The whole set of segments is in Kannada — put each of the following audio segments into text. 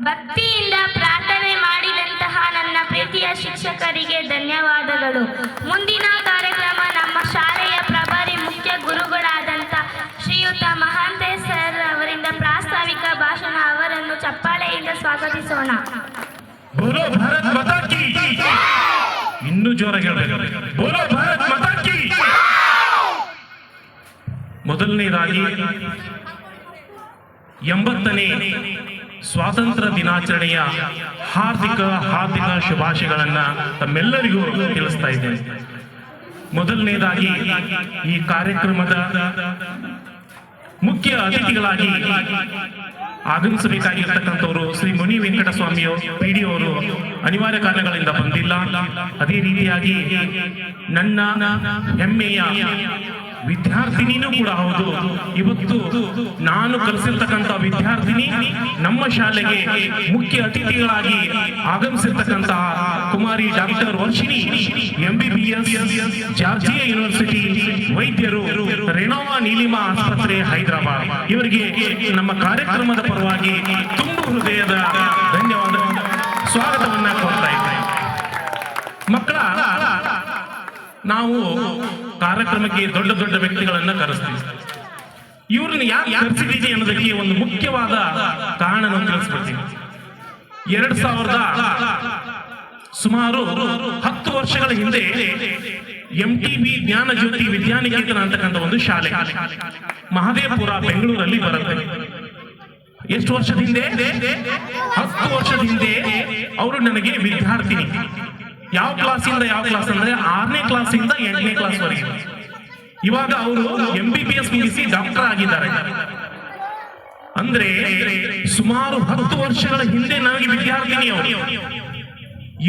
ಭಕ್ತಿಯಿಂದ ಪ್ರಾರ್ಥನೆ ಮಾಡಿದಂತಹ ನನ್ನ ಪ್ರೀತಿಯ ಶಿಕ್ಷಕರಿಗೆ ಧನ್ಯವಾದಗಳು. ಮುಂದಿನ ಕಾರ್ಯಕ್ರಮ ನಮ್ಮ ಶಾಲೆಯ ಪ್ರಭಾರಿ ಮುಖ್ಯ ಗುರುಗಳಾದಂಥ ಶ್ರೀಯುತ ಮಹಾಂತೇಶ್ ಸರ್ ಅವರಿಂದ ಪ್ರಾಸ್ತಾವಿಕ ಭಾಷಣ. ಅವರನ್ನು ಚಪ್ಪಾಳೆಯಿಂದ ಸ್ವಾಗತಿಸೋಣ. ಬೋಲೋ ಭಾರತ್ ಮಾತಾ ಕಿ ಇನ್ನೂ ಜೋರಾಗಿ ಹೇಳಬೇಕು. ಬೋಲೋ ಭಾರತ್ ಮಾತಾ ಕಿ. ಮೊದಲನೇದಾಗಿ 80ನೇ ಸ್ವಾತಂತ್ರ್ಯ ದಿನಾಚರಣೆಯ ಹಾರ್ದಿಕ ಶುಭಾಶಯಗಳನ್ನ ತಮ್ಮೆಲ್ಲರಿಗೂ ತಿಳಿಸ್ತಾ ಇದ್ದೇನೆ. ಮೊದಲನೇದಾಗಿ ಈ ಕಾರ್ಯಕ್ರಮದ ಮುಖ್ಯ ಅತಿಥಿಗಳಾಗಿ ಆಗಮಿಸಬೇಕಾಗಿರ್ತಕ್ಕಂಥವರು ಶ್ರೀ ಮುನಿ ವೆಂಕಟಸ್ವಾಮಿಯವರು ಪಿಡಿ ಅವರು ಅನಿವಾರ್ಯ ಕಾರಣಗಳಿಂದ ಬಂದಿಲ್ಲ. ಅದೇ ರೀತಿಯಾಗಿ ನನ್ನ ಹೆಮ್ಮೆಯ ವಿದ್ಯಾರ್ಥಿನಿನೂ ಕೂಡ ಹೌದು. ಇವತ್ತು ನಾನು ಕಲಿಸಿರ್ತಕ್ಕಂಥ ವಿದ್ಯಾರ್ಥಿನಿ ನಮ್ಮ ಶಾಲೆಗೆ ಮುಖ್ಯ ಅತಿಥಿಗಳಾಗಿ ಆಗಮಿಸಿರ್ತಕ್ಕಂತಹ Kumari doctor Varshini MBBS Georgia university ವೈದ್ಯರು, ರೆನೋವಾ ನೀಲಿಮಾ ಆಸ್ಪತ್ರೆ ಹೈದರಾಬಾದ್. ಇವರಿಗೆ ನಮ್ಮ ಕಾರ್ಯಕ್ರಮದ ಪರವಾಗಿ ತುಂಬು ಹೃದಯದ ಧನ್ಯವಾದ ಸ್ವಾಗತವನ್ನ ಕೋರ್ತಾ ಇದ್ದೇನೆ. ಮಕ್ಕಳ, ನಾವು ಕಾರ್ಯಕ್ರಮಕ್ಕೆ ದೊಡ್ಡ ದೊಡ್ಡ ವ್ಯಕ್ತಿಗಳನ್ನ ಕರೆಸ್ತೀವಿ. ಇವ್ರನ್ನ ಯಾಕೆ ಕರೆಸಿದ್ದೀವಿ ಅನ್ನೋದಕ್ಕೆ ಒಂದು ಮುಖ್ಯವಾದ ಕಾರಣವನ್ನು ತಿಳಿಸ್ಬಿಡ್ತೀನಿ. 2000 ಸುಮಾರು 10 ವರ್ಷಗಳ ಹಿಂದೆ MTB ಜ್ಞಾನ ಜ್ಯೋತಿ ವಿದ್ಯಾನಿಕೇತನ ಅಂತಕ್ಕಂಥ ಒಂದು ಶಾಲೆ ಮಹದೇವಪುರ ಬೆಂಗಳೂರಲ್ಲಿ ಬರುತ್ತೆ. ಎಷ್ಟು ವರ್ಷದ ಹಿಂದೆ? 10 ವರ್ಷದ ಹಿಂದೆ ಅವರು ನನಗೆ ವಿದ್ಯಾರ್ಥಿನಿ. ಯಾವ ಕ್ಲಾಸಿಂದ ಯಾವ ಕ್ಲಾಸ್ ಅಂದ್ರೆ 6ನೇ ಕ್ಲಾಸಿಂದ 8ನೇ ಕ್ಲಾಸ್ ವರೆಗೆ. ಇವಾಗ ಅವರು MBBS ಮುಗಿಸಿ ಡಾಕ್ಟರ್ ಆಗಿದ್ದಾರೆ. ಅಂದ್ರೆ ಸುಮಾರು 10 ವರ್ಷಗಳ ಹಿಂದೆ ನನಗೆ ವಿದ್ಯಾರ್ಥಿನಿ ಅವರು.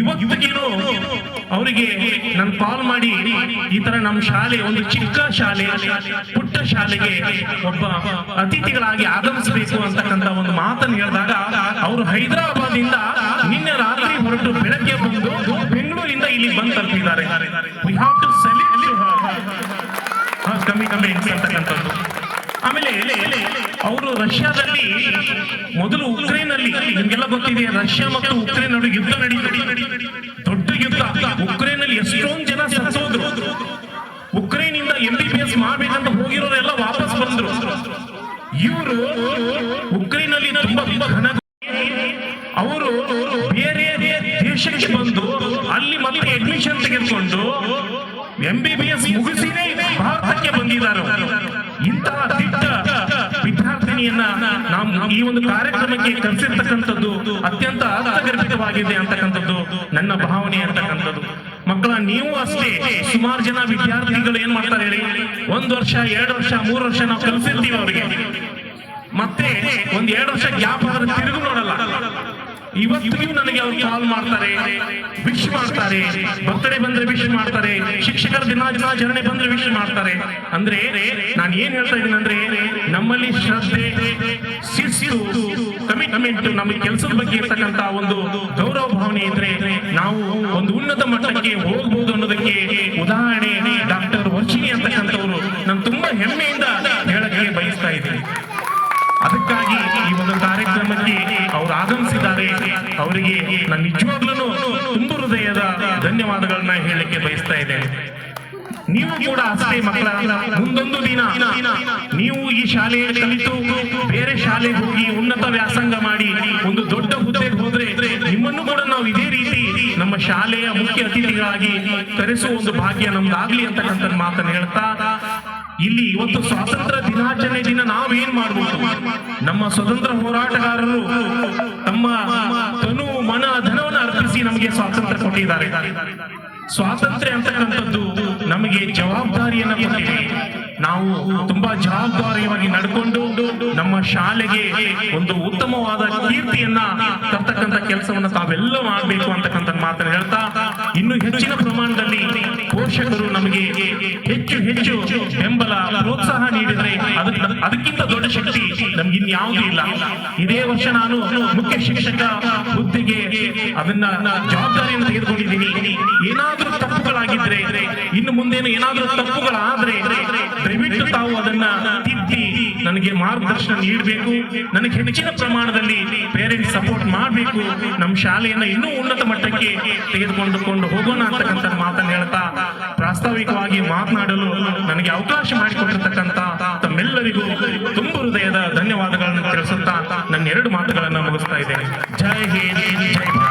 ಇವತ್ತಿಗೇನು ಅವರಿಗೆ ನಾನು ಕಾಲ್ ಮಾಡಿ ಈ ತರ ನಮ್ಮ ಶಾಲೆ, ಒಂದು ಚಿಕ್ಕ ಶಾಲೆ, ಪುಟ್ಟ ಶಾಲೆಗೆ ಒಬ್ಬ ಅತಿಥಿಗಳಾಗಿ ಆಗಮಿಸಬೇಕು ಅಂತಕ್ಕಂಥ ಒಂದು ಮಾತನ್ನು ಹೇಳಿದಾಗ ಅವರು ಹೈದರಾಬಾದ್ ಇಂದ ನಿನ್ನೆ ರಾತ್ರಿ ಹೊರಟು ಬೆಳಗ್ಗೆ ಬಂದು ಬೆಂಗಳೂರಿಂದ ಇಲ್ಲಿ ಬಂದು ತಲುಪಿದ್ದಾರೆ. We have to salute you ಕಮ್ಮಿ ಅಂತಕ್ಕಂಥದ್ದು. ಆಮೇಲೆ ಅವರು ರಷ್ಯಾದಲ್ಲಿ ಮೊದಲು ಉಕ್ರೇನ್ ಅಲ್ಲಿ, ನಿಮ್ಗೆಲ್ಲ ಗೊತ್ತಿದೆ, ರಷ್ಯಾ ಮತ್ತು ಉಕ್ರೇನ್ ನಡುವೆ ಯುದ್ಧ ನಡೀತದೆ, ದೊಡ್ಡ ಯುದ್ಧ. ಉಕ್ರೇನ್ ಅಲ್ಲಿ ಎಷ್ಟೊಂದು ಜನ ಸತ್ತೋದ್ರು. ಉಕ್ರೇನ್ ಇಂದ MBBS ಮಾಡ್ಬೇಕಂತ ಹೋಗಿರೋರೆಲ್ಲ ವಾಪಸ್ ಬಂದ್ರು. ಇವರು ಉಕ್ರೇನ್ ಅಲ್ಲಿ ತುಂಬಾ ಘನ, ಅವರು ಬೇರೆ ದೇಶಕ್ಕೆ ಬಂದು ಅಲ್ಲಿ ಮತ್ತೆ ಅಡ್ಮಿಷನ್ ತೆಗೆದುಕೊಂಡು MBBS ಮುಗಿಸಿನೇ ಭಾರತಕ್ಕೆ ಬಂದಿದ್ದಾರೆ. ಇಂತಹ ದಿಟ್ಟ ವಿದ್ಯಾರ್ಥಿನಿಯನ್ನ ನಾವು ಈ ಒಂದು ಕಾರ್ಯಕ್ರಮಕ್ಕೆ ಕರೆಸಿರ್ತಕ್ಕಂಥದ್ದು ಅತ್ಯಂತ ಅರ್ಥಗರ್ಭಿತವಾಗಿದೆ ಅಂತಕ್ಕಂಥದ್ದು ನನ್ನ ಭಾವನೆ ಅಂತಕ್ಕಂಥದ್ದು. ಮಕ್ಕಳ, ನೀವು ಅಷ್ಟೇ ಸುಮಾರು ಜನ ವಿದ್ಯಾರ್ಥಿಗಳು ಏನ್ ಮಾಡ್ತಾರೆ ಹೇಳಿ, 1 ವರ್ಷ 2 ವರ್ಷ 3 ವರ್ಷ ನಾವು ಕಲಿಸಿರ್ತೀವಿ ಅವರಿಗೆ, ಮತ್ತೆ 1-2 ವರ್ಷ ಗ್ಯಾಪ್ ಆದ್ರೆ ತಿರುಗು ನೋಡಲ್ಲ. ಇವತ್ತಿಗೂ ನನಗೆ ಅವ್ರು ಕಾಲ್ ಮಾಡ್ತಾರೆ, ವಿಶ್ ಮಾಡ್ತಾರೆ, ಬರ್ತಡೇ ಬಂದ್ರೆ ವಿಶ್ ಮಾಡ್ತಾರೆ, ಶಿಕ್ಷಕರ ದಿನಾಚರಣೆ ಬಂದ್ರೆ ವಿಶ್ ಮಾಡ್ತಾರೆ. ಅಂದ್ರೆ ನಾನು ಏನ್ ಹೇಳ್ತಾ ಇದ್ದೀನಿ ಅಂದ್ರೆ, ನಮ್ಮಲ್ಲಿ ಶ್ರದ್ಧೆ, ಶಿಸ್ತು, ಕಮಿಟ್ಮೆಂಟ್, ನಮ್ಮ ಕೆಲಸದ ಬಗ್ಗೆ ಇರ್ತಕ್ಕಂತ ಒಂದು ಗೌರವ ಭಾವನೆ ಇದ್ರೆ ನಾವು ಒಂದು ಉನ್ನತ ಮಟ್ಟಕ್ಕೆ ಹೋಗ್ಬೋದು ಅನ್ನೋದಕ್ಕೆ ಉದಾಹರಣೆ ಡಾಕ್ಟರ್ ವರ್ಷಿಣಿ ಅಂತಕ್ಕಂಥವ್ರು ನಾನು ತುಂಬಾ ಹೆಮ್ಮೆಯಿಂದ ಹೇಳಕ್ಕೆ ಬಯಸ್ತಾ ಇದ್ದೀನಿ. ಅದಕ್ಕಾಗಿ ಈ ಒಂದು ಕಾರ್ಯಕ್ರಮಕ್ಕೆ ಅವರು ಆಗಮಿಸಿದ್ದಾರೆ. ಅವರಿಗೆ ನಾನು ನಿಜವಾಗ್ಲೂ ತುಂಬು ಹೃದಯದ ಧನ್ಯವಾದಗಳನ್ನ ಹೇಳಲಿಕ್ಕೆ ಬಯಸ್ತಾ ಇದ್ದೇನೆ. ನೀವು ಕೂಡ ಅಷ್ಟೇ ಮಕ್ಕಳ, ಮುಂದೊಂದು ದಿನ ನೀವು ಈ ಶಾಲೆಯಲ್ಲಿ ಕಲಿತು ಬೇರೆ ಶಾಲೆಗೆ ಹೋಗಿ ಉನ್ನತ ವ್ಯಾಸಂಗ ಮಾಡಿ ಒಂದು ದೊಡ್ಡ ಹುದ್ದೆಗೆ ಹೋದ್ರೆ ನಿಮ್ಮನ್ನು ಕೂಡ ನಾವು ಇದೇ ರೀತಿ ನಮ್ಮ ಶಾಲೆಯ ಮುಖ್ಯ ಅತಿಥಿಗಳಾಗಿ ಕರೆಸುವ ಒಂದು ಭಾಗ್ಯ ನಮ್ದಾಗ್ಲಿ ಅಂತಕ್ಕಂಥ ಮಾತನ್ನು ಹೇಳ್ತಾ, ಇಲ್ಲಿ ಇವತ್ತು ಸ್ವಾತಂತ್ರ್ಯ ದಿನಾಚರಣೆ ದಿನ ನಾವೇನ್ ಮಾಡ್ಬೋದು? ನಮ್ಮ ಸ್ವತಂತ್ರ ಹೋರಾಟಗಾರರು ತಮ್ಮ ತನು ಮನ ಧನವನ್ನು ಅರ್ಪಿಸಿ ನಮಗೆ ಸ್ವಾತಂತ್ರ್ಯ ಕೊಟ್ಟಿದ್ದಾರೆ. ಸ್ವಾತಂತ್ರ್ಯ ಅಂತಕ್ಕಂಥದ್ದು ನಮಗೆ ಜವಾಬ್ದಾರಿಯನ್ನ ಕೊಟ್ಟಿದೆ. ನಾವು ತುಂಬಾ ಜವಾಬ್ದಾರಿಯಾಗಿ ನಡ್ಕೊಂಡು ನಮ್ಮ ಶಾಲೆಗೆ ಒಂದು ಉತ್ತಮವಾದ ಕೀರ್ತಿಯನ್ನ ತರ್ತಕ್ಕಂಥ ಕೆಲಸವನ್ನ ತಾವೆಲ್ಲ ಮಾಡಬೇಕು ಅಂತಕ್ಕಂಥ ಮಾತನ್ನು ಹೇಳ್ತಾ, ಇನ್ನು ಹೆಚ್ಚಿನ ಪ್ರಮಾಣದಲ್ಲಿ ಪೋಷಕರು ನಮಗೆ ಹೆಚ್ಚು ಹೆಚ್ಚು ಬೆಂಬಲ ಪ್ರೋತ್ಸಾಹ ನೀಡಿದ್ರೆ ಅದಕ್ಕಿಂತ ದೊಡ್ಡ ಶಕ್ತಿ ನಮ್ಗೆ ಇನ್ಯಾವುದೂ ಇಲ್ಲ. ಇದೇ ವರ್ಷ ನಾನು ಮುಖ್ಯ ಶಿಕ್ಷಕ ಹುದ್ದೆಗೆ ಅದನ್ನ ಜವಾಬ್ದಾರಿಯನ್ನು ತೆಗೆದುಕೊಂಡಿದ್ದೀನಿ. ಏನಾದ್ರೂ ತಪ್ಪುಗಳಾಗಿದ್ರೆ, ಇನ್ನು ಮುಂದೇನು ಏನಾದ್ರೂ ತಪ್ಪುಗಳಾದ್ರೆ ದಯವಿಟ್ಟು ತಾವು ಅದನ್ನ ತಿದ್ದಿ ನನಗೆ ಮಾರ್ಗದರ್ಶನ ನೀಡಬೇಕು, ನನಗೆ ಹೆಚ್ಚಿನ ಪ್ರಮಾಣದಲ್ಲಿ ಪೇರೆಂಟ್ಸ್ ಸಪೋರ್ಟ್ ಮಾಡಬೇಕು, ನಮ್ಮ ಶಾಲೆಯನ್ನ ಇನ್ನೂ ಉನ್ನತ ಮಟ್ಟಕ್ಕೆ ತೆಗೆದುಕೊಂಡು ಹೋಗೋಣ ಅಂತಕ್ಕಂಥ ಮಾತನ್ನು ಹೇಳ್ತಾ ಪ್ರಾಸ್ತಾವಿಕವಾಗಿ ಮಾತನಾಡಲು ನನಗೆ ಅವಕಾಶ ಮಾಡಿಕೊಟ್ಟಿರ್ತಕ್ಕಂಥ ತಮ್ಮೆಲ್ಲರಿಗೂ ತುಂಬ ಹೃದಯದ ಧನ್ಯವಾದಗಳನ್ನು ತಿಳಿಸುತ್ತಾ ನನ್ನ ಎರಡು ಮಾತುಗಳನ್ನು ಮುಗಿಸ್ತಾ ಇದ್ದೇನೆ. ಜೈ ಹಿಂದ್, ಜೈ ಭಾರತ್.